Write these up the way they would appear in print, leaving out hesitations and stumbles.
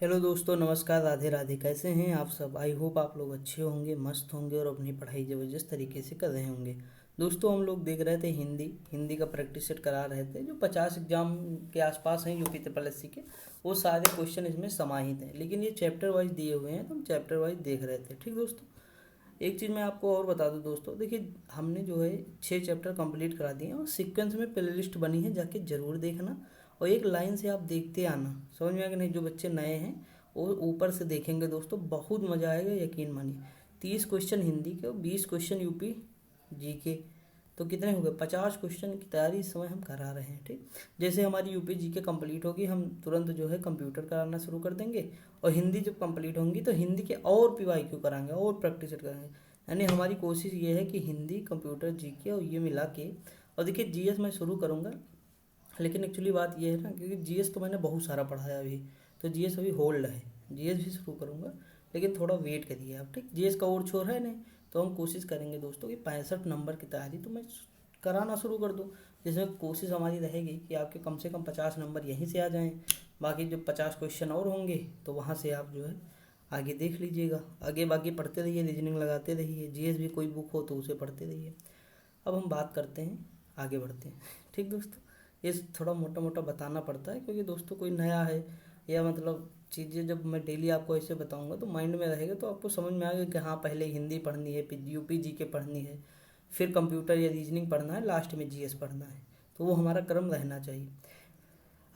Hello दोस्तों, नमस्कार, राधे राधे। कैसे हैं आप सब? आई होप आप लोग अच्छे होंगे, मस्त होंगे और अपनी पढ़ाई ज़बरदस्त तरीके से कर रहे होंगे। दोस्तों, हम लोग देख रहे थे हिंदी का प्रैक्टिस सेट करा रहे थे। जो 50 एग्जाम के आसपास हैं यूपी ट्रिपल एस सी के, वो सारे क्वेश्चन इसमें समाहित हैं, लेकिन ये चैप्टर वाइज दिए हुए हैं तो हम चैप्टर वाइज देख रहे थे। ठीक दोस्तों, एक चीज़ मैं आपको और बता दूं दोस्तों, देखिए हमने जो है 6 चैप्टर कंप्लीट करा दिए हैं और सीक्वेंस में प्ले लिस्ट बनी है, जाके ज़रूर देखना और एक लाइन से आप देखते आना। समझ में आया कि नहीं? जो बच्चे नए हैं वो ऊपर से देखेंगे दोस्तों, बहुत मज़ा आएगा, यकीन मानिए। 30 क्वेश्चन हिंदी के और 20 क्वेश्चन यूपी जी के, तो कितने हो गए? 50 क्वेश्चन की तैयारी इस समय हम करा रहे हैं। ठीक, जैसे हमारी यूपी जी के कंप्लीट होगी, हम तुरंत जो है कंप्यूटर कराना शुरू कर देंगे और हिंदी जब कंप्लीट होंगी तो हिंदी के और PYQ कराएंगे और प्रैक्टिस करेंगे। यानी हमारी कोशिश ये है कि हिंदी, कंप्यूटर, जीके और ये मिला के, और देखिए जीएस मैं शुरू करूँगा, लेकिन एक्चुअली बात ये है ना, क्योंकि जीएस तो मैंने बहुत सारा पढ़ा है अभी, तो जीएस अभी होल्ड है। जीएस भी शुरू करूँगा, लेकिन थोड़ा वेट करिए आप। ठीक, जीएस का और छोर है नहीं, तो हम कोशिश करेंगे दोस्तों कि 65 नंबर की तैयारी तो मैं कराना शुरू कर दूँ, जिसमें कोशिश हमारी रहेगी कि आपके कम से कम 50 नंबर यहीं से आ जाएँ। बाकी जो 50 क्वेश्चन और होंगे तो वहाँ से आप जो है आगे देख लीजिएगा। आगे बाकी पढ़ते रहिए, रीजनिंग लगाते रहिए, जीएस भी कोई बुक हो तो उसे पढ़ते रहिए। अब हम बात करते हैं, आगे बढ़ते हैं। ठीक दोस्तों, ये थोड़ा मोटा मोटा बताना पड़ता है, क्योंकि दोस्तों कोई नया है या मतलब चीज़ें जब मैं डेली आपको ऐसे बताऊंगा तो माइंड में रहेगा, तो आपको समझ में आएगा कि हाँ पहले हिंदी पढ़नी है, फिर यूपी जी के पढ़नी है, फिर कंप्यूटर या रीजनिंग पढ़ना है, लास्ट में जीएस पढ़ना है। तो वो हमारा क्रम रहना चाहिए।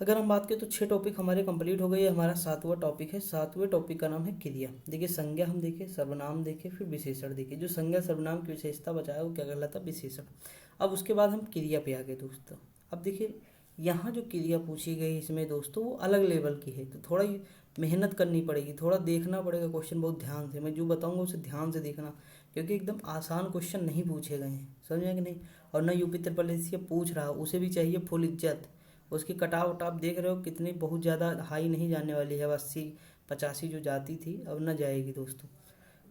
अगर हम बात करें तो 6 टॉपिक हमारे कंप्लीट हो गए। हमारा 7वां टॉपिक है। 7वें टॉपिक का नाम है क्रिया। देखिए संज्ञा हम देखे, सर्वनाम देखे, फिर विशेषण देखे। जो संज्ञा सर्वनाम की विशेषता बचाया वो क्या कहलाता? विशेषण। अब उसके बाद हम क्रिया पे आ गए दोस्तों। अब देखिए यहाँ जो क्रिया पूछी गई इसमें दोस्तों वो अलग लेवल की है, तो थोड़ा मेहनत करनी पड़ेगी, थोड़ा देखना पड़ेगा क्वेश्चन बहुत ध्यान से। मैं जो बताऊंगा उसे ध्यान से देखना, क्योंकि एकदम आसान क्वेश्चन नहीं पूछे गए हैं, समझ में कि नहीं? और ना यूपी ट्रिपल एस पूछ रहा, उसे भी चाहिए फुल इज्जत। उसकी कटाव वटाव देख रहे हो कितनी, बहुत ज़्यादा हाई नहीं जाने वाली है। 80 85 जो जाती थी अब ना जाएगी दोस्तों।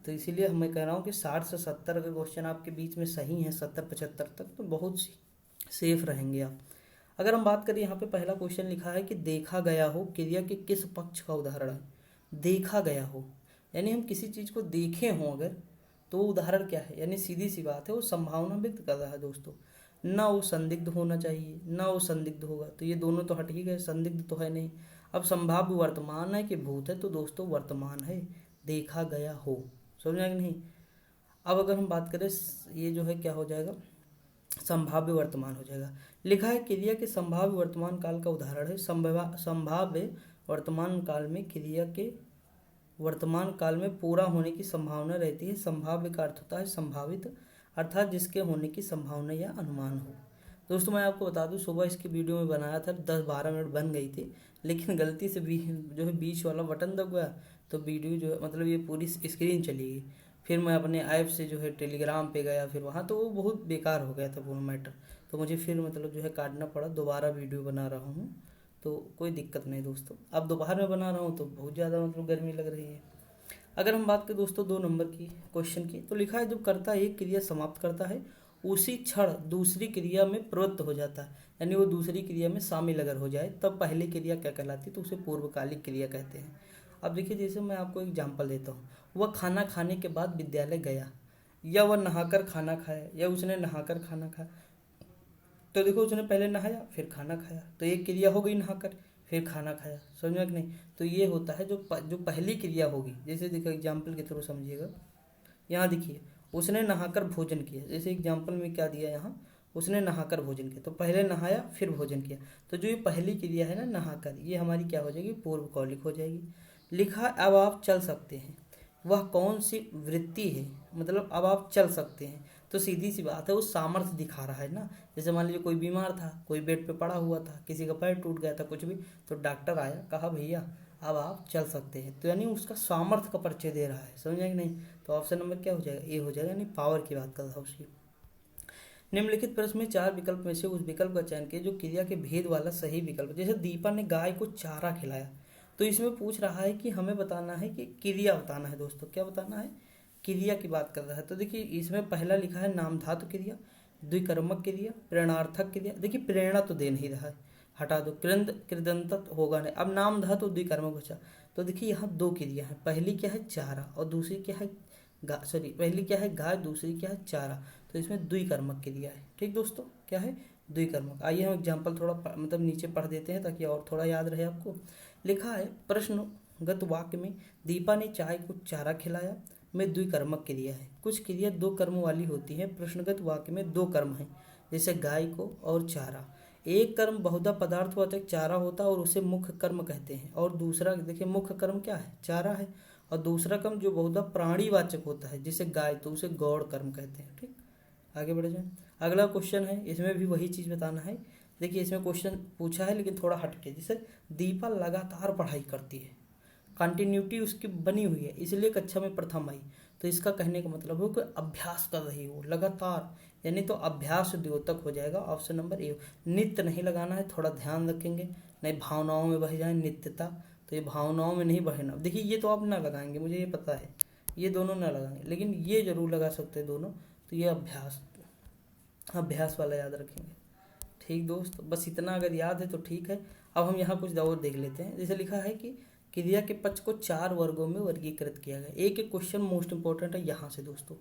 तो इसीलिए मैं कह रहा हूँ कि 60 से 70 अगर क्वेश्चन आपके बीच में सही हैं, 70 75 तक, तो बहुत सेफ रहेंगे आप। अगर हम बात करें, यहाँ पे पहला क्वेश्चन लिखा है कि देखा गया हो क्रिया के किस पक्ष का उदाहरण है। देखा गया हो यानी हम किसी चीज़ को देखे हों अगर, तो वो उदाहरण क्या है? यानी सीधी सी बात है, वो संभावना व्यक्त कर रहा है दोस्तों। ना वो संदिग्ध होना चाहिए, ना वो संदिग्ध होगा, तो ये दोनों तो हट ही गए, संदिग्ध तो है नहीं। अब संभाव्य वर्तमान है कि भूत है, तो दोस्तों वर्तमान है, देखा गया हो। समझ कि नहीं? अब अगर हम बात करें, ये जो है क्या हो जाएगा? संभाव्य वर्तमान हो जाएगा। लिखा है क्रिया के संभाव्य वर्तमान काल का उदाहरण है। संभाव्य वर्तमान काल में क्रिया के वर्तमान काल में पूरा होने की संभावना रहती है। संभाव्य का अर्थ होता है संभावित, अर्थात जिसके होने की संभावना या अनुमान हो। दोस्तों मैं आपको बता दूं, सुबह इसकी वीडियो में बनाया था, 10 12 मिनट बन गई थी, लेकिन गलती से भी जो है बीच वाला बटन दब गया, तो वीडियो जो है मतलब ये पूरी स्क्रीन चली गई। फिर मैं अपने ऐप से जो है टेलीग्राम पे गया, फिर वहाँ तो वो बहुत बेकार हो गया था पूरा मैटर, तो मुझे फिर मतलब जो है काटना पड़ा। दोबारा वीडियो बना रहा हूँ, तो कोई दिक्कत नहीं दोस्तों। अब दोपहर में बना रहा हूँ तो बहुत ज़्यादा मतलब गर्मी लग रही है। अगर हम बात करें दोस्तों 2 नंबर की क्वेश्चन की, तो लिखा है जब कर्ता एक क्रिया समाप्त करता है उसी क्षण दूसरी क्रिया में प्रवृत्त हो जाता है, यानी वो दूसरी क्रिया में शामिल अगर हो जाए तब पहली क्रिया क्या कहलाती है? तो उसे पूर्वकालिक क्रिया कहते हैं। अब देखिए जैसे मैं आपको एग्जाम्पल देता हूँ, वह खाना खाने के बाद विद्यालय गया, या वह नहाकर खाना खाया, या उसने नहाकर खाना खाया। तो देखो उसने पहले नहाया फिर खाना खाया, तो एक क्रिया हो गई नहाकर, फिर खाना खाया। समझ कि नहीं? तो ये होता है जो पहली क्रिया होगी। जैसे देखो एग्जाम्पल के थ्रू समझिएगा, यहाँ देखिए उसने नहाकर भोजन किया, जैसे एग्जाम्पल में क्या दिया यहाँ, उसने नहाकर भोजन किया, तो पहले नहाया फिर भोजन किया। तो जो ये पहली क्रिया है ना नहाकर, ये हमारी क्या हो जाएगी? पूर्वकौलिक हो जाएगी। लिखा अब आप चल सकते हैं, वह कौन सी वृत्ति है? मतलब अब आप चल सकते हैं, तो सीधी सी बात है वो सामर्थ्य दिखा रहा है ना। जैसे मान लीजिए कोई बीमार था, कोई बेड पे पड़ा हुआ था, किसी का पैर टूट गया था, कुछ भी, तो डॉक्टर आया, कहा भैया अब आप चल सकते हैं, तो यानी उसका सामर्थ्य का परिचय दे रहा है। समझ कि नहीं? तो ऑप्शन नंबर क्या हो जाएगा? ए हो जाएगा, यानी पावर की बात कर रहा है उसकी। निम्नलिखित प्रश्न में 4 विकल्प में से उस विकल्प का चयन किया जो क्रिया के भेद वाला सही विकल्प। जैसे दीपा ने गाय को चारा खिलाया, तो इसमें पूछ रहा है कि हमें बताना है कि क्रिया बताना है दोस्तों। क्या बताना है? क्रिया की बात कर रहा है। तो देखिए इसमें पहला लिखा है नाम धातु क्रिया, द्विकर्मक क्रिया, प्रेरणार्थक क्रिया। देखिए प्रेरणा तो दे नहीं रहा है, हटा दो, कृदंत होगा नहीं। अब नाम धातु द्विकर्मक बचा। तो देखिए यहाँ दो क्रिया है, पहली क्या है चारा और दूसरी क्या है पहली क्या है गाय, दूसरी क्या है चारा। तो इसमें द्विकर्मक क्रिया है। ठीक दोस्तों, क्या है द्विकर्मक। आइए हम एग्जाम्पल थोड़ा मतलब नीचे पढ़ देते हैं ताकि और थोड़ा याद रहे आपको। लिखा है प्रश्नगत वाक्य में दीपा ने चाय को चारा खिलाया में द्विकर्मक क्रिया है। कुछ क्रिया दो कर्म वाली होती है। प्रश्नगत वाक्य में दो कर्म हैं, जैसे गाय को और चारा। एक कर्म बहुधा पदार्थवाचक चारा होता है और उसे मुख्य कर्म कहते हैं, और दूसरा देखिए मुख्य कर्म क्या है चारा है, और दूसरा कर्म जो बहुधा प्राणीवाचक होता है जैसे गाय, तो उसे गौड़ कर्म कहते हैं। ठीक, आगे बढ़ जाए। अगला क्वेश्चन है, इसमें भी वही चीज़ बताना है। देखिए इसमें क्वेश्चन पूछा है लेकिन थोड़ा हटके, जैसे दीपा लगातार पढ़ाई करती है, कंटिन्यूटी उसकी बनी हुई है इसलिए कक्षा में प्रथम आई। तो इसका कहने का मतलब है कि अभ्यास कर रही हो लगातार, यानी तो अभ्यास द्योतक हो जाएगा ऑप्शन नंबर ए। नित्य नहीं लगाना है, थोड़ा ध्यान रखेंगे, नहीं भावनाओं में बह जाए नित्यता, तो ये भावनाओं में नहीं बहना। देखिए ये तो आप ना लगाएंगे, मुझे ये पता है, ये दोनों ना लगाएंगे, लेकिन ये जरूर लगा सकते हैं दोनों। तो ये अभ्यास वाला याद रखेंगे। ठीक दोस्त, बस इतना अगर याद है तो ठीक है। अब हम यहाँ कुछ और देख लेते हैं। जैसे लिखा है कि क्रिया के पक्ष को 4 वर्गों में वर्गीकृत किया गया। एक एक क्वेश्चन मोस्ट इंपॉर्टेंट है यहाँ से दोस्तों।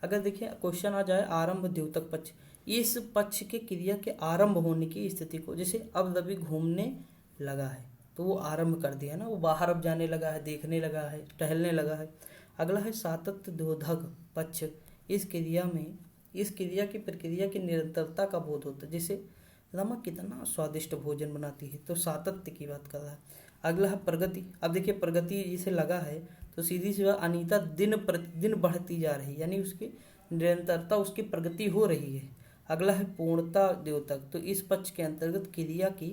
अगर देखिए क्वेश्चन आ जाए आरंभ द्योतक पक्ष, इस पक्ष के क्रिया के आरंभ होने की स्थिति को, जैसे अब रवि घूमने लगा है तो वो आरंभ कर दिया ना, वो बाहर अब जाने लगा है, देखने लगा है, टहलने लगा है। अगला है सातत्य द्योतक पक्ष, इस क्रिया की प्रक्रिया की निरंतरता का बोध होता है, जैसे रमा कितना स्वादिष्ट भोजन बनाती है, तो सातत्य की बात कर रहा है। अगला है प्रगति। अब देखिए प्रगति जिसे लगा है तो सीधी सी बात, अनीता दिन प्रतिदिन बढ़ती जा रही है, यानी उसकी निरंतरता, उसकी प्रगति हो रही है। अगला है पूर्णता द्योतक, तो इस पक्ष के अंतर्गत क्रिया की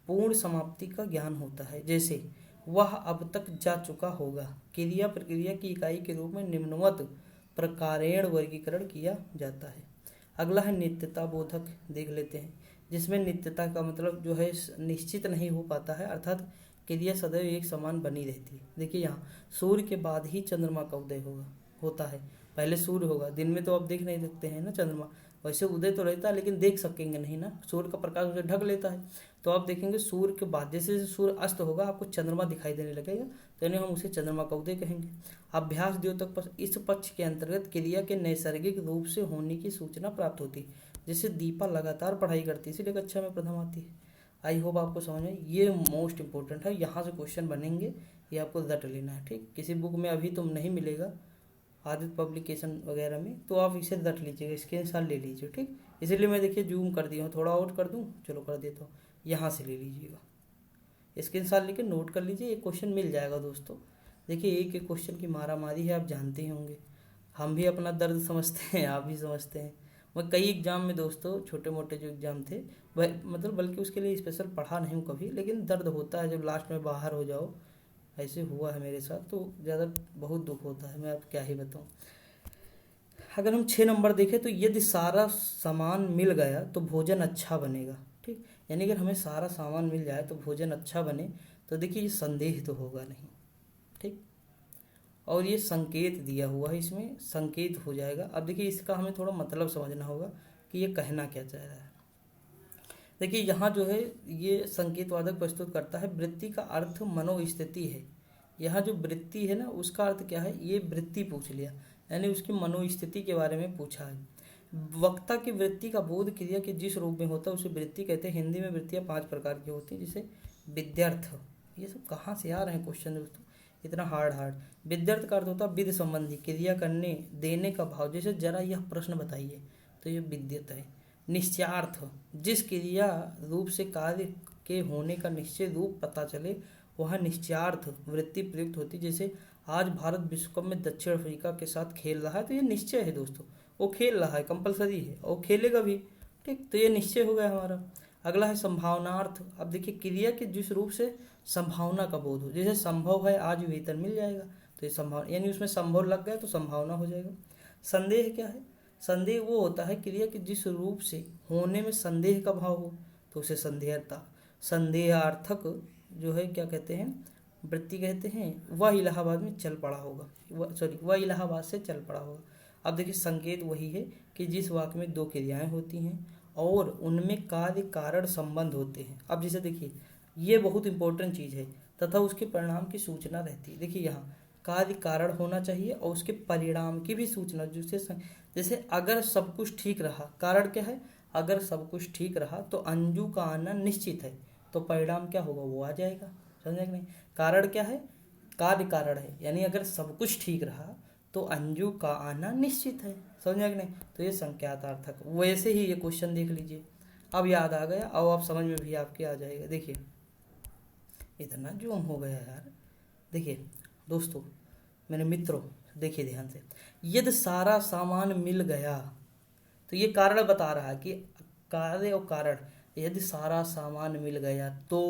पूर्ण समाप्ति का ज्ञान होता है, जैसे वह अब तक जा चुका होगा। क्रिया प्रक्रिया की इकाई के रूप में निम्नवत प्रकारेण वर्गीकरण किया जाता है। अगला है नित्यता बोधक, देख लेते हैं, जिसमें नित्यता का मतलब जो है निश्चित नहीं हो पाता है, अर्थात क्रिया सदैव एक समान बनी रहती है। देखिए यहाँ सूर्य के बाद ही चंद्रमा का उदय होता है, पहले सूर्य होगा, दिन में तो आप देख नहीं सकते हैं ना चंद्रमा, वैसे उदय तो रहता है लेकिन देख सकेंगे नहीं ना, सूर्य का प्रकाश उसे ढक लेता है। तो आप देखेंगे सूर्य के बाद जैसे जैसे सूर्य अस्त होगा आपको चंद्रमा दिखाई देने लगेगा, तो यानी हम उसे चंद्रमा का उदय कहेंगे। अभ्यास द्योतक पक्ष, इस पक्ष के अंतर्गत क्रिया के नैसर्गिक रूप से होने की सूचना प्राप्त होती है, जैसे दीपा लगातार पढ़ाई करती है इसलिए कक्षा में प्रथम आती है। आई होप आपको समझ में, ये मोस्ट इंपॉर्टेंट है, यहाँ से क्वेश्चन बनेंगे, ये आपको रट लेना है। ठीक, किसी बुक में अभी तुम नहीं मिलेगा, आदित्य पब्लिकेशन वगैरह में, तो आप इसे रट लीजिएगा, स्क्रीनशॉट ले लीजिए। ठीक, इसीलिए मैं देखिए जूम कर दिया हूँ, थोड़ा और कर दूँ, चलो कर देता हूँ, यहाँ से ले लीजिएगा, स्क्रीनशॉट लेके नोट कर लीजिए, एक क्वेश्चन मिल जाएगा दोस्तों। देखिए एक एक क्वेश्चन की मारा मारी है, आप जानते ही होंगे, हम भी अपना दर्द समझते हैं, आप भी समझते हैं। मैं कई एग्जाम में दोस्तों, छोटे मोटे जो एग्जाम थे वह मतलब बल्कि उसके लिए स्पेशल पढ़ा नहीं हूँ कभी, लेकिन दर्द होता है जब लास्ट में बाहर हो जाओ, ऐसे हुआ है मेरे साथ, तो ज़्यादा बहुत दुख होता है, मैं अब क्या ही बताऊँ। अगर हम 6 नंबर देखें तो यदि सारा सामान मिल गया तो भोजन अच्छा बनेगा। ठीक, यानी अगर हमें सारा सामान मिल जाए तो भोजन अच्छा बने, तो देखिए ये संदेह तो होगा नहीं। ठीक, और ये संकेत दिया हुआ है, इसमें संकेत हो जाएगा। अब देखिए इसका हमें थोड़ा मतलब समझना होगा कि ये कहना क्या चाह रहा है। देखिए यहाँ जो है ये संकेतवादक प्रस्तुत करता है, वृत्ति का अर्थ मनोस्थिति है। यहाँ जो वृत्ति है ना उसका अर्थ क्या है, ये वृत्ति पूछ लिया, यानी उसकी मनोस्थिति के बारे में पूछा है। वक्ता की वृत्ति का बोध क्रिया के जिस रूप में होता है उसे वृत्ति कहते हैं। हिंदी में वृत्तियाँ 5 प्रकार की होती हैं, जैसे विद्यार्थ, ये सब कहाँ से आ रहे हैं क्वेश्चन दोस्तों, इतना हार्ड। विद्यार्थ का अर्थ होता है विधि संबंधी, क्रिया करने देने का भाव, जैसे जरा यह प्रश्न बताइए, तो ये विद्यत है। निश्चयार्थ, जिस क्रिया रूप से कार्य के होने का निश्चय रूप पता चले वह निश्चयार्थ वृत्ति प्रयुक्त होती। जैसे आज भारत विश्व कप में दक्षिण अफ्रीका के साथ खेल रहा है, तो ये निश्चय है दोस्तों, वो खेल रहा है, कंपलसरी है और खेलेगा भी। ठीक, तो ये निश्चय हो गया हमारा। अगला है संभावनार्थ। अब देखिए क्रिया के जिस रूप से संभावना का बोध हो, जैसे संभव है आज वेतन मिल जाएगा, तो ये संभावना, यानी उसमें संभव लग गया तो संभावना हो जाएगा। संदेह क्या है, संदेह वो होता है क्रिया के जिस रूप से होने में संदेह का भाव हो, तो उसे संदेहता। संदेहार्थक जो है क्या कहते हैं, वृत्ति कहते हैं। वह इलाहाबाद में चल पड़ा होगा, वह इलाहाबाद से चल पड़ा होगा। अब देखिए संकेत वही है कि जिस वाक्य में 2 क्रियाएं होती हैं और उनमें कार्य कारण संबंध होते हैं। अब जैसे देखिए, ये बहुत इंपॉर्टेंट चीज़ है, तथा उसके परिणाम की सूचना रहती है। देखिए यहाँ कार्य कारण होना चाहिए और उसके परिणाम की भी सूचना, जैसे अगर सब कुछ ठीक रहा, कारण क्या है, अगर सब कुछ ठीक रहा तो अंजू का आना निश्चित है, तो परिणाम क्या होगा, वो आ जाएगा। समझे कि नहीं? कारण क्या है, कार्य कारण है, यानी अगर सब कुछ ठीक रहा तो अंजू का आना निश्चित है। समझा कि नहीं? तो ये संज्ञातार्थक। वैसे ही ये क्वेश्चन देख लीजिए, अब याद आ गया, अब आप समझ में भी आपके आ जाएगा। देखिए इतना जूम हो गया यार। देखिए दोस्तों, मेरे मित्रों, देखिए ध्यान से, यदि सारा सामान मिल गया, तो ये कारण बता रहा है कि कार्य और कारण, यदि सारा सामान मिल गया तो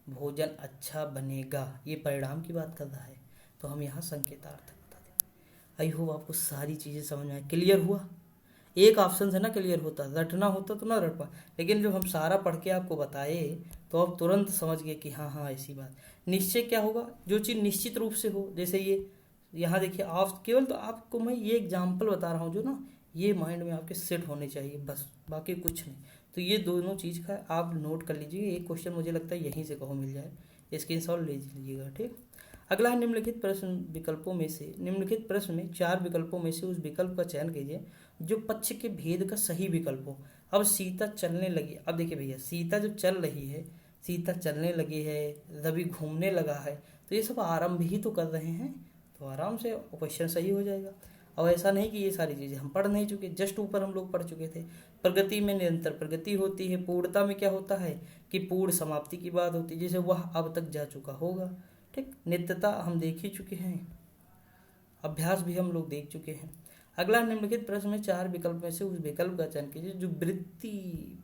भोजन अच्छा बनेगा, ये परिणाम की बात कर रहा है। तो हम यहाँ संकेतार्थ बता दें। आई होप आपको सारी चीज़ें समझ में आए, क्लियर हुआ। एक ऑप्शन से ना क्लियर होता, रटना होता तो ना रट पा, लेकिन जब हम सारा पढ़ के आपको बताए तो आप तुरंत समझ गए कि हाँ हाँ ऐसी बात। निश्चय क्या होगा, जो चीज़ निश्चित रूप से हो, जैसे ये यहाँ देखिए, आप केवल तो आपको मैं ये एग्जाम्पल बता रहा हूँ जो ना ये माइंड में आपके सेट होने चाहिए, बस बाकी कुछ नहीं। तो ये दोनों चीज़ का आप नोट कर लीजिए। एक क्वेश्चन मुझे लगता है यहीं से कहो मिल जाए, स्क्रीनशॉट ले लीजिएगा, ठीक। अगला है, निम्नलिखित प्रश्न विकल्पों में से, निम्नलिखित प्रश्न में 4 विकल्पों में से उस विकल्प का चयन कीजिए जो पक्ष के भेद का सही विकल्प हो। अब सीता चलने लगी, अब देखिए भैया, सीता जो चल रही है, सीता चलने लगी है, रवि घूमने लगा है, तो ये सब आरंभ ही तो कर रहे हैं, तो आराम से क्वेश्चन सही हो जाएगा। अब ऐसा नहीं कि ये सारी चीज़ें हम पढ़ नहीं चुके, जस्ट ऊपर हम लोग पढ़ चुके थे। प्रगति में निरंतर प्रगति होती है, पूर्णता में क्या होता है कि पूर्ण समाप्ति की बात होती है, जैसे वह अब तक जा चुका होगा, ठीक। नित्यता हम देख ही चुके हैं, अभ्यास भी हम लोग देख चुके हैं। अगला, निम्नलिखित प्रश्न में 4 विकल्प में से उस विकल्प का चयन कीजिए जो वृत्ति,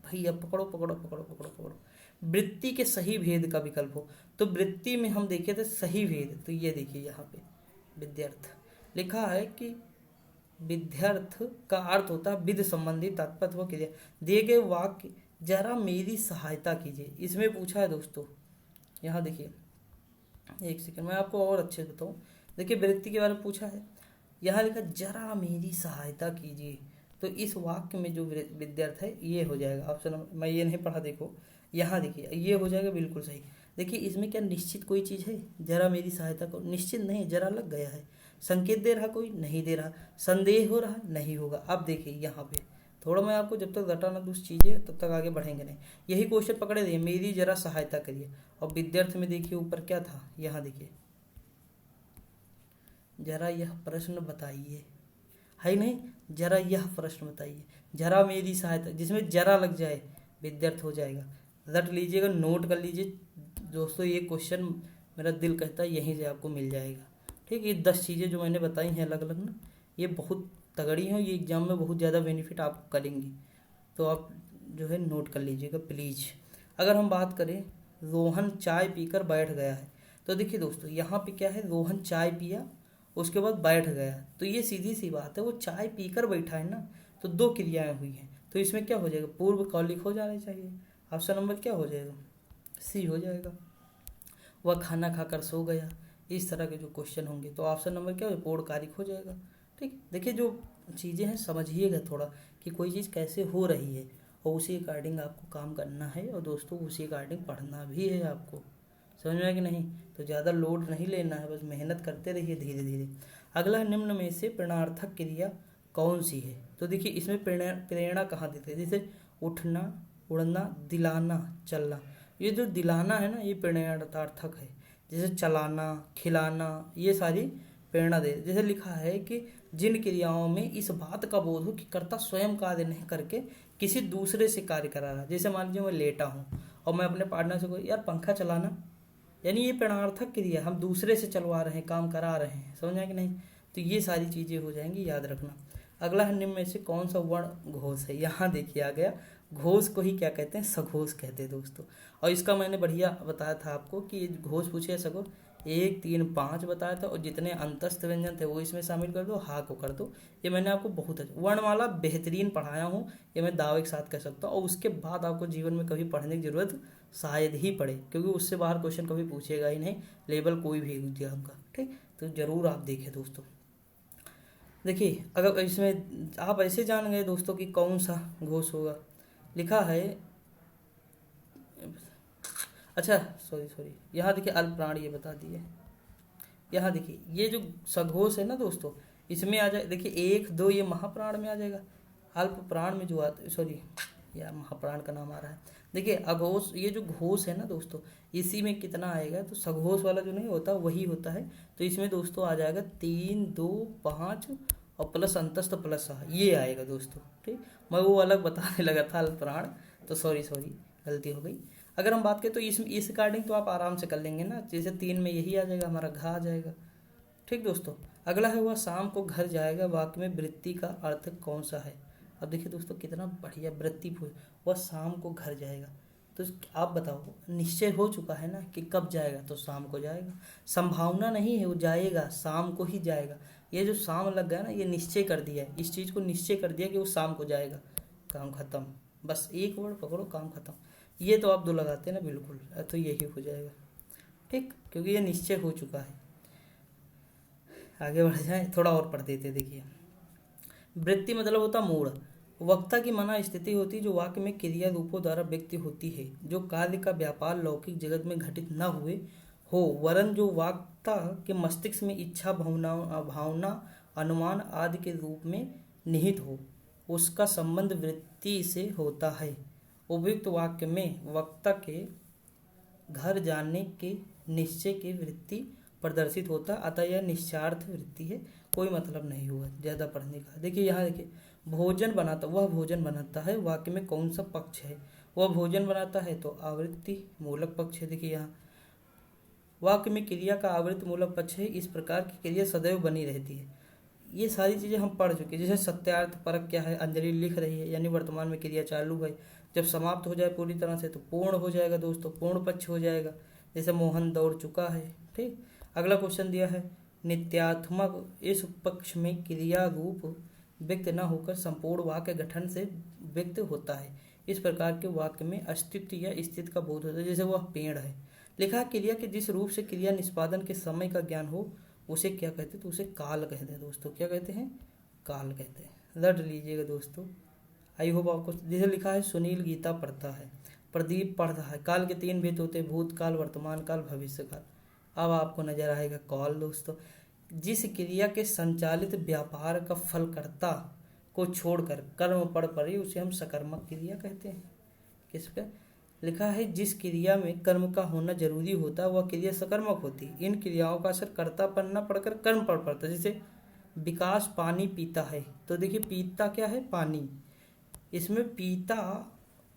भैया पकड़ो पकड़ो पकड़ो पकड़ो पकड़ो, वृत्ति के सही भेद का विकल्प हो। तो वृत्ति में हम देखे थे सही भेद, तो ये देखिए यहाँ पे विद्यार्थ लिखा है कि विद्यार्थ का अर्थ होता है विद संबंधी तात्पर्य व क्रिया। दिए गए वाक्य जरा मेरी सहायता कीजिए, इसमें पूछा है दोस्तों। यहाँ देखिए, एक सेकंड मैं आपको और अच्छे से बताऊँ। देखिए वृत्ति के बारे में पूछा है, यहाँ लिखा जरा मेरी सहायता कीजिए, तो इस वाक्य में जो विद्यार्थ है ये हो जाएगा ऑप्शन, मैं ये नहीं पढ़ा, देखो यहाँ देखिए ये हो जाएगा बिल्कुल सही। देखिए इसमें क्या निश्चित कोई चीज़ है, जरा मेरी सहायता को निश्चित नहीं, जरा लग गया है। संकेत दे रहा कोई, नहीं दे रहा। संदेह हो रहा, नहीं होगा। अब देखिए यहाँ पे थोड़ा मैं आपको जब तक रटा ना दूसरी चीज़ें तब तक आगे बढ़ेंगे नहीं। यही क्वेश्चन पकड़े दिए, मेरी जरा सहायता करिए, और विद्यार्थी में देखिए ऊपर क्या था, यहाँ देखिए जरा यह प्रश्न बताइए, है नहीं, जरा यह प्रश्न बताइए, जरा मेरी सहायता, जिसमें जरा लग जाए विद्यार्थ हो जाएगा। रट लीजिएगा, नोट कर लीजिए दोस्तों, ये क्वेश्चन मेरा दिल कहता है यहीं से आपको मिल जाएगा, ठीक। ये 10 चीज़ें जो मैंने बताई हैं अलग अलग ना, ये बहुत तगड़ी हैं, ये एग्जाम में बहुत ज़्यादा बेनिफिट आपको करेंगी, तो आप जो है नोट कर लीजिएगा प्लीज़। अगर हम बात करें, रोहन चाय पीकर बैठ गया है, तो देखिए दोस्तों यहाँ पे क्या है, रोहन चाय पिया उसके बाद बैठ गया, तो ये सीधी सी बात है, वो चाय पीकर बैठा है ना, तो 2 क्रियाएं हुई हैं, तो इसमें क्या हो जाएगा, पूर्व कौलिक हो जाना चाहिए। ऑप्शन नंबर क्या हो जाएगा, सी हो जाएगा। वह खाना खाकर सो गया, इस तरह के जो क्वेश्चन होंगे तो ऑप्शन नंबर क्या हो, पूर्णकालिक हो जाएगा, ठीक। देखिए जो चीज़ें हैं समझिएगा थोड़ा कि कोई चीज़ कैसे हो रही है, और उसी अकॉर्डिंग आपको काम करना है, और दोस्तों उसी अकॉर्डिंग पढ़ना भी है आपको, समझ में आया कि नहीं। तो ज़्यादा लोड नहीं लेना है, बस मेहनत करते रहिए धीरे धीरे। अगला, निम्न में से प्रेरणार्थक क्रिया कौन सी है, तो देखिए इसमें प्रेरणा कहाँ देते हैं, जैसे उठना, उड़ना, दिलाना, चलना। ये जो दिलाना है ना, ये प्रेरणार्थक है। जैसे चलाना, खिलाना, ये सारी प्रेरणा दे। जैसे लिखा है कि जिन क्रियाओं में इस बात का बोध हो कि कर्ता स्वयं कार्य नहीं करके किसी दूसरे से कार्य करा रहा, जैसे मान लीजिए मैं लेटा हूँ और मैं अपने पार्टनर से कोई यार पंखा चलाना, यानी ये प्रेरणार्थक क्रिया, हम दूसरे से चलवा रहे हैं, काम करा रहे हैं, समझ आए कि नहीं। तो ये सारी चीज़ें हो जाएंगी, याद रखना। अगला है, निम्न में से कौन सा वर्ण घोष है, यहाँ देखिए आ गया, घोष को ही क्या कहते हैं, सघोष कहते हैं दोस्तों। और इसका मैंने बढ़िया बताया था आपको कि घोष पूछे सघोष, 1, 3, 5 बताया था, और जितने अंतस्थ व्यंजन थे वो इसमें शामिल कर दो, हा को कर दो। ये मैंने आपको बहुत अच्छा वर्णमाला बेहतरीन पढ़ाया हूँ, ये मैं दावे के साथ कह सकता हूँ। और उसके बाद आपको जीवन में कभी पढ़ने की जरूरत शायद ही पड़े, क्योंकि उससे बाहर क्वेश्चन कभी पूछेगा ही नहीं, लेवल कोई भी एग्जाम का, ठीक। तो जरूर आप देखें दोस्तों। देखिए अगर इसमें आप ऐसे जान गए दोस्तों कि कौन सा घोष होगा, लिखा है, अच्छा सॉरी यहाँ देखिए अल्प प्राण ये बता दिए। यहाँ देखिए ये जो सघोष है ना दोस्तों, इसमें आ जाए, देखिए 1 2 ये महाप्राण में आ जाएगा। अल्प प्राण में जो आता, सॉरी यार महाप्राण का नाम आ रहा है। देखिए अघोष, ये जो घोष है ना दोस्तों, इसी में कितना आएगा, तो सघोष वाला जो नहीं होता वही होता है। तो इसमें दोस्तों आ जाएगा 3 2 5 और प्लस अंतस्थ प्लस ये आएगा दोस्तों। ठीक, मैं वो अलग बताने लगा था अल्प प्राण, तो सॉरी गलती हो गई। अगर हम बात करें तो इस अकॉर्डिंग तो आप आराम से कर लेंगे ना, जैसे 3 में यही आ जाएगा, हमारा घा आ जाएगा। ठीक दोस्तों, अगला है वह शाम को घर जाएगा, वाक्य में वृत्ति का अर्थ कौन सा है। अब देखिए दोस्तों कितना बढ़िया वृत्ति पूछ, वह शाम को घर जाएगा, तो आप बताओ, निश्चय हो चुका है ना कि कब जाएगा, तो शाम को जाएगा। संभावना नहीं है, वो जाएगा, शाम को ही जाएगा। ये जो शाम लग गया ना, ये निश्चय कर दिया है, इस चीज़ को निश्चय कर दिया कि वो शाम को जाएगा, काम खत्म। बस एक वर्ड पकड़ो, काम खत्म। ये तो आप 2 लगाते हैं ना, बिल्कुल, तो यही हो जाएगा। ठीक, क्योंकि ये निश्चय हो चुका है। आगे बढ़ जाए, थोड़ा और पढ़ देते। देखिए वृत्ति मतलब होता मूड, वक्ता की मना स्थिति होती जो वाक्य में क्रिया रूपों द्वारा व्यक्त होती है, जो कार्य का व्यापार लौकिक जगत में घटित न हुए हो, वरन जो वक्ता के मस्तिष्क में इच्छा भावना अनुमान आदि के रूप में निहित हो, उसका संबंध वृत्ति से होता है। उपयुक्त वाक्य में वक्ता के घर जाने के निश्चय की वृत्ति प्रदर्शित होता, अतः यह निश्चार्थ वृत्ति है, कोई मतलब नहीं हुआ ज़्यादा पढ़ने का। देखिए यहाँ देखिए, भोजन बनाता, वह भोजन बनाता है, वाक्य में कौन सा पक्ष है, वह भोजन बनाता है, तो आवृत्ति मूलक पक्ष है। देखिए यहाँ वाक्य में क्रिया का आवृत्ति मूलक पक्ष है, इस प्रकार की क्रिया सदैव बनी रहती है। ये सारी चीज़ें हम पढ़ चुके हैं। जैसे सत्यार्थ परक क्या है, अंजलि लिख रही है, यानी वर्तमान में क्रिया चालू है, जब समाप्त हो जाए पूरी तरह से तो पूर्ण हो जाएगा दोस्तों, पूर्ण पक्ष हो जाएगा। जैसे मोहन दौड़ चुका है। ठीक, अगला क्वेश्चन दिया है, नित्यात्मक इस पक्ष में क्रिया रूप व्यक्त न होकर संपूर्ण वाक्य गठन से व्यक्त होता है। इस प्रकार के वाक्य में अस्तित्व या स्थिति का बोध होता है। जैसे वह पेड़ है, लिखा क्रिया के जिस रूप से क्रिया निष्पादन के समय का ज्ञान हो, उसे क्या कहते हैं, तो उसे काल कहते हैं दोस्तों। क्या कहते हैं, काल कहते हैं। रट लीजिएगा दोस्तों, आई होप आपको। जैसे लिखा है सुनील गीता पढ़ता है, प्रदीप पढ़ रहा है। काल के 3 भेद होते हैं, भूतकाल, वर्तमान काल, भविष्य काल। अब आपको नजर आएगा काल दोस्तों, जिस क्रिया के संचालित व्यापार का फलकर्ता को छोड़कर कर्म पड़ पड़े, उसे हम सकर्मक क्रिया कहते हैं। किसका लिखा है, जिस क्रिया में कर्म का होना जरूरी होता है वह क्रिया सकर्मक होती है। इन क्रियाओं का असर कर्ता पर न पड़कर कर्म पर पड़ता है। जैसे विकास पानी पीता है, तो देखिए पीता क्या है, पानी, इसमें पीता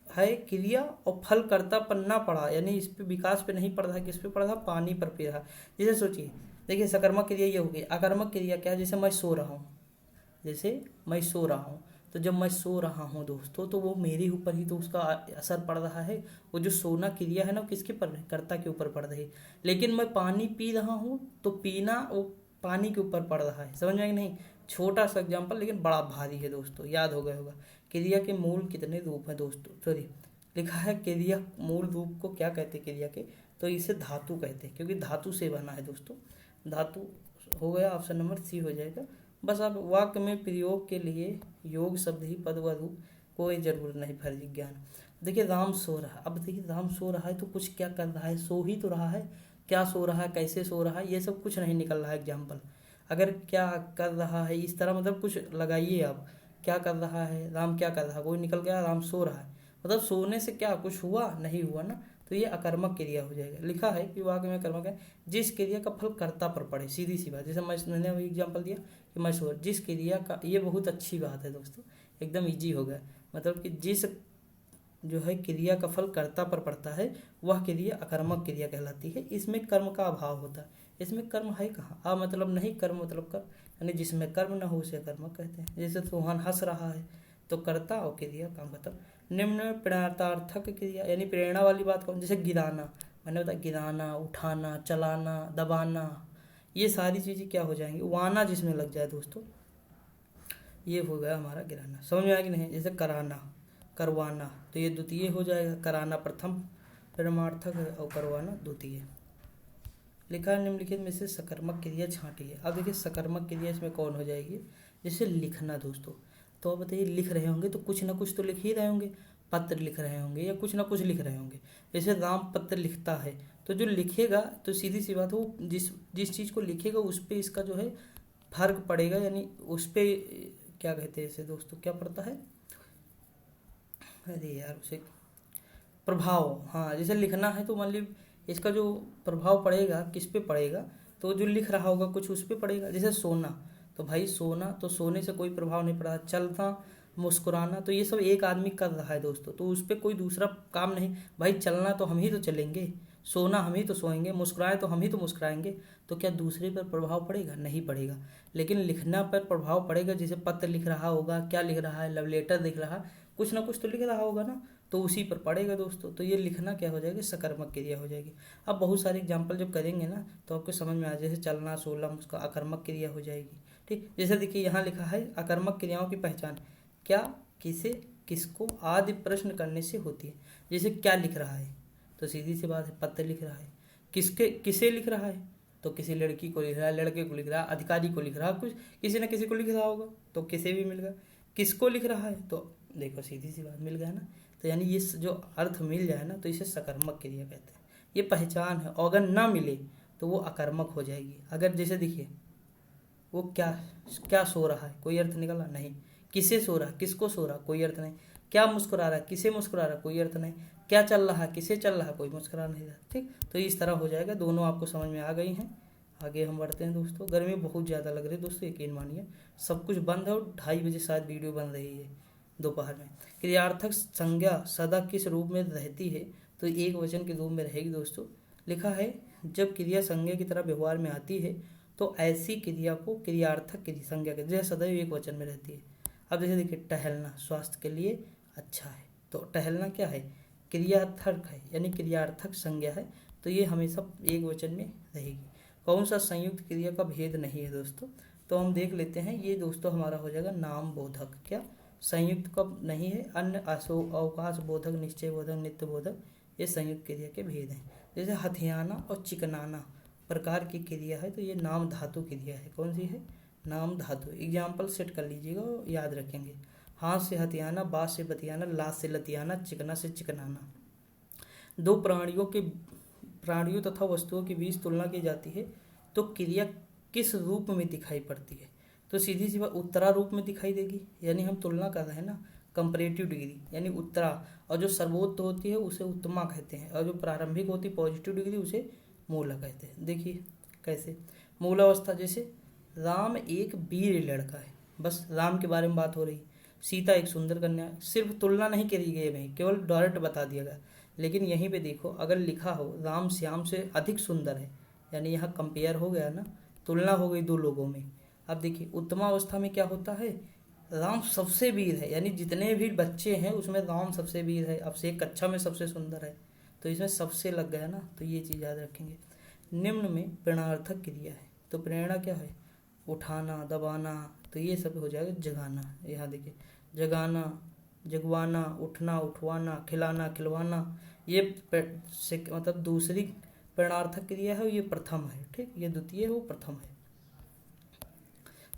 है क्रिया और फल कर्ता पर ना पड़ा, यानी इस पे विकास पे नहीं पड़ रहा है, किस पे पड़ रहा, पानी पर पी रहा। जैसे सोचिए, देखिए सकर्मक क्रिया ये हो गई। अकर्मक क्रिया क्या है, जैसे मैं सो रहा हूँ, जैसे मैं सो रहा हूँ, तो जब मैं सो रहा हूँ दोस्तों, तो वो मेरे ऊपर ही तो उसका असर पड़ रहा है। वो जो सोना क्रिया है ना, किसके पर, कर्ता के ऊपर पड़ रही है। लेकिन मैं पानी पी रहा हूँ, तो पीना वो पानी के ऊपर पड़ रहा है। समझ में कि नहीं, छोटा सा एग्जाम्पल लेकिन बड़ा भारी है दोस्तों, याद हो गया होगा। क्रिया के मूल कितने रूप हैं दोस्तों, सॉरी लिखा है क्रिया मूल रूप को क्या कहते हैं क्रिया के, तो इसे धातु कहते हैं, क्योंकि धातु से बना है दोस्तों। धातु हो गया, ऑप्शन नंबर सी हो जाएगा। बस अब वाक्य में प्रयोग के लिए योग शब्द ही पद व रूप, कोई जरूरत नहीं फर्जी ज्ञान। देखिए राम सो रहा है, अब देखिए राम सो रहा है तो कुछ क्या कर रहा है, सो ही तो रहा है। क्या सो रहा है, कैसे सो रहा है, ये सब कुछ नहीं निकल रहा है एग्जाम्पल। अगर क्या कर रहा है इस तरह मतलब कुछ लगाइए आप, क्या कर रहा है, राम क्या कर रहा है, कोई निकल गया, राम सो रहा है, मतलब सोने से क्या कुछ हुआ, नहीं हुआ ना, तो ये अकर्मक क्रिया हो जाएगा। लिखा है कि वाक्य में कर्मक है जिस क्रिया का फल कर्ता पर पड़े, सीधी सी बात। जैसे मैंने अभी एग्जाम्पल दिया कि मैं सो, जिस क्रिया का, ये बहुत अच्छी बात है दोस्तों, एकदम इजी हो गया। मतलब कि जिस जो है क्रिया का फल कर्ता पर पड़ता है, वह क्रिया अकर्मक क्रिया कहलाती है। इसमें कर्म का अभाव होता है, इसमें कर्म है कहाँ, आ मतलब नहीं, कर्म मतलब कर, यानी जिसमें कर्म न हो उसे अकर्मक कहते हैं। जैसे सोहन हंस रहा है, तो कर्ता और क्रिया, काम खत्म। निम्न प्रेरणार्थक क्रिया, यानी प्रेरणा वाली बात कौन, जैसे गिराना, मैंने बताया गिराना, उठाना, चलाना, दबाना, ये सारी चीज़ें क्या हो जाएंगी, वाना जिसमें लग जाए दोस्तों, ये हो गया हमारा गिराना। समझ में आया कि नहीं। जैसे कराना, करवाना, तो ये द्वितीय हो जाएगा, कराना प्रथम प्रेरणार्थक है और करवाना द्वितीय। लिखा निम्नलिखित में से सकर्मक क्रिया छांटिए। अब देखिए सकर्मक क्रिया इसमें कौन हो जाएगी, जैसे लिखना दोस्तों। तो अब बताइए लिख रहे होंगे तो कुछ ना कुछ तो लिख ही रहे होंगे, पत्र लिख रहे होंगे या कुछ ना कुछ लिख रहे होंगे। जैसे राम पत्र लिखता है, तो जो लिखेगा तो सीधी सी बात है वो जिस जिस चीज़ को लिखेगा उस पर इसका जो है फर्क पड़ेगा, यानी उस पर क्या कहते हैं इसे दोस्तों, क्या पड़ता है, अरे यार उसे प्रभाव, हाँ जैसे लिखना है तो मान ली इसका जो प्रभाव पड़ेगा किस पे पड़ेगा, तो जो लिख रहा होगा कुछ उस पे पड़ेगा। जैसे सोना, तो भाई सोना, तो सोने से कोई प्रभाव नहीं पड़ा। चलना, मुस्कुराना, तो ये सब एक आदमी कर रहा है दोस्तों, तो उस पर कोई दूसरा काम नहीं। भाई चलना तो हम ही तो चलेंगे, सोना हम ही तो सोएंगे, मुस्कुराए तो हम ही तो मुस्कुराएंगे, तो क्या दूसरे पर प्रभाव पड़ेगा? नहीं पड़ेगा। लेकिन लिखना पर प्रभाव पड़ेगा, जैसे पत्र लिख रहा होगा, क्या लिख रहा है, लव लेटर लिख रहा है, कुछ ना कुछ तो लिख रहा होगा ना, तो उसी पर पड़ेगा दोस्तों। तो ये लिखना क्या हो जाएगा, सकर्मक क्रिया हो जाएगी। अब बहुत सारे एग्जाम्पल जब करेंगे ना तो आपको समझ में आ जाए, जैसे चलना, सोलना, उसका अकर्मक क्रिया हो जाएगी। ठीक, जैसे देखिए यहाँ लिखा है अकर्मक क्रियाओं की पहचान क्या, किसे, किसको आदि प्रश्न करने से होती है। जैसे क्या लिख रहा है, तो सीधी सी बात है पत्र लिख रहा है। किसके किसे लिख रहा है, तो किसी लड़की को लिख रहा है, लड़के को लिख रहा है, अधिकारी को लिख रहा है, कुछ किसी न किसी को लिख रहा होगा, तो किसे भी मिल गया। किसको लिख रहा है, तो देखो सीधी सी बात मिल गया ना। तो यानी ये जो अर्थ मिल जाए ना तो इसे सकर्मक क्रिया कहते हैं। ये पहचान है, और अगर ना मिले तो वो अकर्मक हो जाएगी। अगर जैसे देखिए वो क्या क्या सो रहा है, कोई अर्थ निकला नहीं। किसे सो रहा है, किसको सो रहा, कोई अर्थ नहीं। क्या मुस्कुरा रहा है, किसे मुस्कुरा रहा, कोई अर्थ नहीं। क्या चल रहा है, किसे चल रहा है, कोई मुस्कुरा नहीं रहा। ठीक, तो इस तरह हो जाएगा। दोनों आपको समझ में आ गई हैं। आगे हम बढ़ते हैं दोस्तों। गर्मी बहुत ज़्यादा लग रही है दोस्तों, यकीन मानिए। सब कुछ बंद है और 2:30 बजे शायद वीडियो बन रही है दोपहर में। क्रियार्थक संज्ञा सदा किस रूप में रहती है, तो एक वचन के रूप में रहेगी दोस्तों। लिखा है जब क्रिया संज्ञा की तरह व्यवहार में आती है तो ऐसी क्रिया को क्रियार्थक की संज्ञा कहते हैं, सदैव एक वचन में रहती है। अब जैसे देखिए टहलना स्वास्थ्य के लिए अच्छा है, तो टहलना क्या है, क्रियार्थक है, यानी क्रियार्थक संज्ञा है, तो ये हमेशा एक वचन में रहेगी। कौन सा संयुक्त क्रिया का भेद नहीं है दोस्तों, तो हम देख लेते हैं। ये दोस्तों हमारा हो जाएगा नाम बोधक। क्या संयुक्त कब नहीं है, अन्य अवकाश बोधक, निश्चय बोधक, नित्य बोधक, ये संयुक्त क्रिया के भेद हैं। जैसे हथियाना और चिकनाना प्रकार की क्रिया है, तो ये नाम धातु क्रिया है। कौन सी है, नाम धातु। एग्जाम्पल सेट कर लीजिएगा और याद रखेंगे। हाथ से हथियाना, बात से बतियाना, लात से लतियाना, चिकना से चिकनाना। दो प्राणियों तथा वस्तुओं के बीच तुलना की जाती है तो क्रिया किस रूप में दिखाई पड़ती है, तो सीधी सी बात उत्तरा रूप में दिखाई देगी। यानी हम तुलना कर रहे हैं ना, कंपैरेटिव डिग्री, यानी उत्तरा, और जो सर्वोत्त होती है उसे उत्तमा कहते हैं, और जो प्रारंभिक होती है पॉजिटिव डिग्री उसे मूला कहते हैं। देखिए कैसे, मूलावस्था जैसे राम एक वीर लड़का है, बस राम के बारे में बात हो रही। सीता एक सुंदर कन्या है, सिर्फ तुलना नहीं करी गई भाई, केवल डायरेक्ट बता दिया गया। लेकिन यहीं पे देखो अगर लिखा हो राम श्याम से अधिक सुंदर है, यानी यहाँ कंपेयर हो गया ना, तुलना हो गई दो लोगों में। अब देखिए उत्तमा अवस्था में क्या होता है, राम सबसे वीर है, यानी जितने भी बच्चे हैं उसमें राम सबसे वीर है, अब से एक कक्षा में सबसे सुंदर है, तो इसमें सबसे लग गया ना, तो ये चीज़ याद रखेंगे। निम्न में प्रेरणार्थक क्रिया है, तो प्रेरणा क्या है, उठाना, दबाना, तो ये सब हो जाएगा जगाना। यहाँ देखिए जगाना, जगवाना, उठना, उठवाना, खिलाना, खिलवाना, ये मतलब दूसरी प्रेरणार्थक क्रिया है, ये प्रथम है। ठीक, ये द्वितीय है, वो प्रथम है।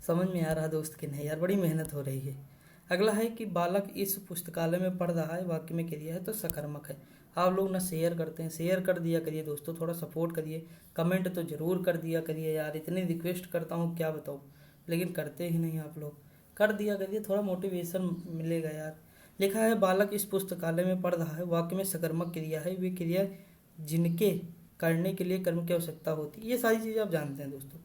समझ में आ रहा दोस्त कि नहीं यार, बड़ी मेहनत हो रही है। अगला है कि बालक इस पुस्तकालय में पढ़ रहा है, वाक्य में क्रिया है तो सकर्मक है। आप लोग ना शेयर करते हैं, शेयर कर दिया करिए दोस्तों, थोड़ा सपोर्ट करिए, कमेंट तो जरूर कर दिया करिए यार, इतनी रिक्वेस्ट करता हूँ क्या बताऊँ, लेकिन करते ही नहीं आप लोग। कर दिया करिए, थोड़ा मोटिवेशन मिलेगा यार। लिखा है बालक इस पुस्तकालय में पढ़ रहा है, वाक्य में सकर्मक क्रिया है, वे क्रिया जिनके करने के लिए कर्म की आवश्यकता होती है। ये सारी चीज़ें आप जानते हैं दोस्तों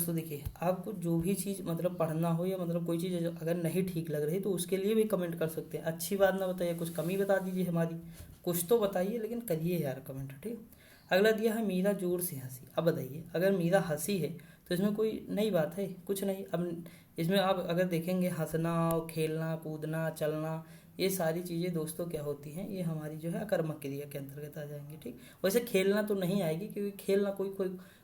देखिए आपको जो भी चीज़ मतलब पढ़ना हो या मतलब कोई चीज़ अगर नहीं ठीक लग रही तो उसके लिए भी कमेंट कर सकते हैं। अच्छी बात ना बताइए, कुछ कमी बता दीजिए हमारी, कुछ तो बताइए लेकिन करिए यार कमेंट। ठीक, अगला दिया है मीरा जोर से हंसी। अब बताइए अगर मीरा हंसी है तो इसमें कोई नई बात है, कुछ नहीं। अब इसमें आप अगर देखेंगे हंसना, खेलना, कूदना, चलना, ये सारी चीज़ें दोस्तों क्या होती हैं, ये हमारी जो है अकर्मक क्रिया के अंतर्गत आ जाएंगी। ठीक, वैसे खेलना तो नहीं आएगी क्योंकि खेलना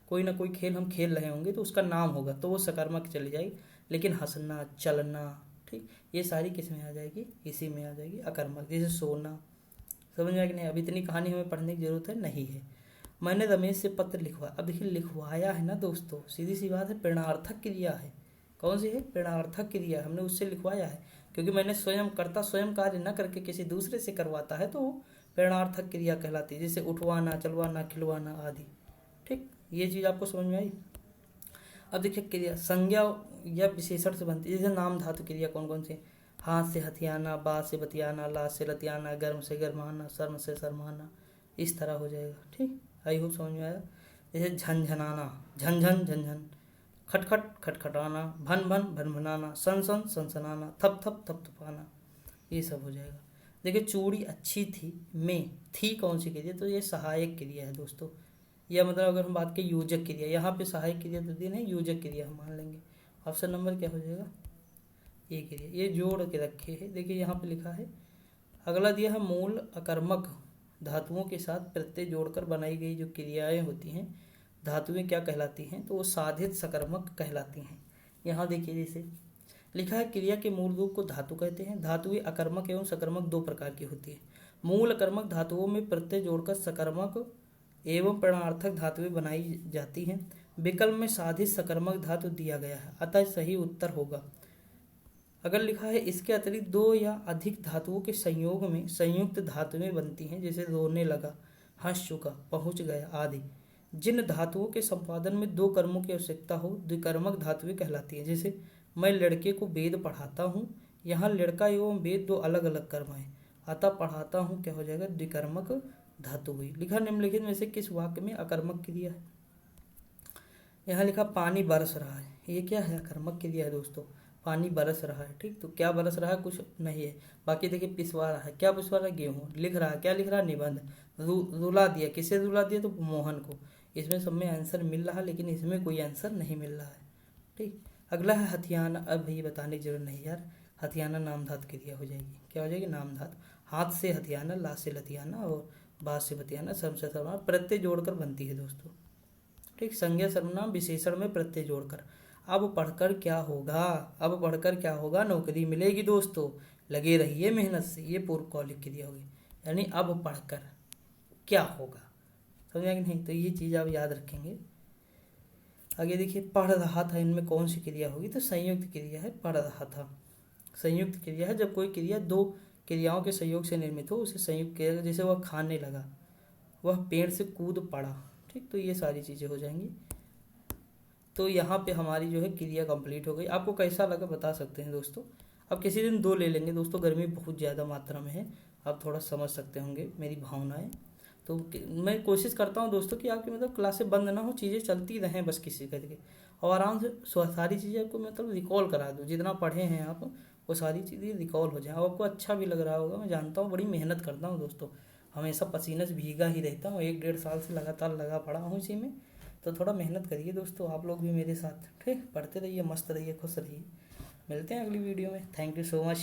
कोई ना कोई खेल हम खेल रहे होंगे तो उसका नाम होगा तो वो सकर्मक चली जाएगी। लेकिन हंसना, चलना, ठीक, ये सारी किस में आ जाएगी, इसी में आ जाएगी अकर्मक। जैसे सोना, समझ में कि नहीं। अब इतनी कहानी हमें पढ़ने की जरूरत है नहीं है। मैंने रमेश से पत्र लिखवाया। अब देखिए लिखवाया है ना दोस्तों, सीधी सी बात है, प्रेरणार्थक क्रिया है। कौन सी है, प्रेरणार्थक क्रिया, हमने उससे लिखवाया है। क्योंकि मैंने कर्ता स्वयं कार्य न करके किसी दूसरे से करवाता है तो वो प्रेरणार्थक क्रिया कहलाती है, जैसे उठवाना, चलवाना, खिलवाना आदि। ठीक, ये चीज़ आपको समझ में आई। अब देखिए क्रिया संज्ञा या विशेषण से बनती है, जैसे नाम धातु क्रिया कौन कौन सी? हाथ से हथियाना, बा से बतियाना, ला से लतियाना, गर्म से गरमाना, शर्म से शर्माना, इस तरह हो जाएगा। ठीक, आई होप समझ में आया। जैसे झनझनाना, झनझन झनझन, खटखट खटखटाना, भन भन भनभनाना, सन सन सनसनाना, थप थप थपथपाना, ये सब हो जाएगा। देखिए चूड़ी अच्छी थी में थी कौन सी क्रिया? तो ये सहायक क्रिया है दोस्तों। या मतलब अगर हम बात करें योजक क्रिया, यहाँ पे सहायक क्रिया तो दी नहीं, योजक क्रिया हम मान लेंगे। ऑप्शन नंबर क्या हो जाएगा? ये क्रिया, ये जोड़ के रखे है। देखिए यहाँ पे लिखा है, अगला दिया है मूल अकर्मक धातुओं के साथ प्रत्यय जोड़कर बनाई गई जो क्रियाएं होती हैं धातुएं क्या कहलाती हैं? तो वो साधित सकर्मक कहलाती हैं। यहाँ देखिए जैसे लिखा है, क्रिया के मूल रूप को धातु कहते हैं। धातुएं अकर्मक एवं सकर्मक दो प्रकार की होती है। मूल अकर्मक धातुओं में प्रत्यय जोड़कर सकर्मक एवं प्रणार्थक धातुएं बनाई जाती हैं। विकल्प में साधित सकर्मक धातु दिया गया है, अतः सही उत्तर होगा। अगर लिखा है इसके अतिरिक्त दो या अधिक धातुओं के संयोग में संयुक्त धातुएं बनती हैं, जैसे रोने लगा, हंस चुका, पहुंच गया आदि। जिन धातुओं के संपादन में दो कर्मों की आवश्यकता हो द्विकर्मक धातुएं कहलाती हैं। जैसे मैं लड़के को वेद पढ़ाता हूँ, यहाँ लड़का एवं वेद दो अलग अलग कर्म है, अतः पढ़ाता हूँ क्या हो जाएगा? द्विकर्मक धातु हुई। लिखा निम्नलिखित में से किस वाक्य में अकर्मक क्रिया है? यहाँ लिखा पानी बरस रहा है, ये क्या है? अकर्मक क्रिया है दोस्तों। पानी बरस रहा है, ठीक, तो क्या बरस रहा है? कुछ नहीं है। बाकी देखिए पिसवा रहा है, क्या पिसवा रहा है? गेहूँ। लिख रहा है, क्या लिख रहा है? निबंध। रुला दिया, किसे रुला दिया? तो मोहन को। इसमें सब में आंसर मिल रहा है, लेकिन इसमें कोई आंसर नहीं मिल रहा है। ठीक, अगला है हथियाना। अब ये बताने की जरूरत नहीं यार, हथियाना नामधात क्रिया हो जाएगी। क्या हो जाएगी? नामधात। हाथ से हथियाना, ला से लतियाना और बात से बतियाना, शर्म से शर्माना, प्रत्यय जोड़कर बनती है दोस्तों। ठीक, संज्ञा सर्वनाम विशेषण में प्रत्यय जोड़कर। अब पढ़कर क्या होगा? अब पढ़कर क्या होगा? नौकरी मिलेगी दोस्तों, लगे रहिए मेहनत से। ये पूर्व कौलिक क्रिया होगी, यानी अब पढ़कर क्या होगा। समझा कि नहीं? तो ये चीज़ आप याद रखेंगे। आगे देखिए, पढ़ रहा था, इनमें कौन सी क्रिया होगी? तो संयुक्त क्रिया है, पढ़ रहा था। संयुक्त क्रिया है, जब कोई क्रिया दो क्रियाओं के सहयोग से निर्मित हो उसे संयुक्त क्रिया। जैसे वह खाने लगा, वह पेड़ से कूद पड़ा। ठीक, तो ये सारी चीज़ें हो जाएंगी। तो यहाँ पे हमारी जो है क्रिया कंप्लीट हो गई। आपको कैसा लगा बता सकते हैं दोस्तों। अब किसी दिन दो ले लेंगे दोस्तों, गर्मी बहुत ज़्यादा मात्रा में है, आप थोड़ा समझ सकते होंगे मेरी भावनाएं। तो मैं कोशिश करता हूँ दोस्तों कि आपकी मतलब क्लासें बंद ना हो, चीज़ें चलती रहें बस किसी करके, और आराम से सारी चीज़ें आपको मतलब रिकॉल करा दूँ। जितना पढ़े हैं आप वो सारी चीज़ें रिकॉल हो जाए, और आपको अच्छा भी लग रहा होगा। मैं जानता हूँ बड़ी मेहनत करता हूँ दोस्तों, हमेशा पसीने से भीगा ही रहता हूँ, 1-1.5 साल से लगातार लगा पड़ा हूँ इसी में। तो थोड़ा मेहनत करिए दोस्तों, आप लोग भी मेरे साथ। ठीक, पढ़ते रहिए, मस्त रहिए, खुश रहिए। मिलते हैं अगली वीडियो में। Thank you so much.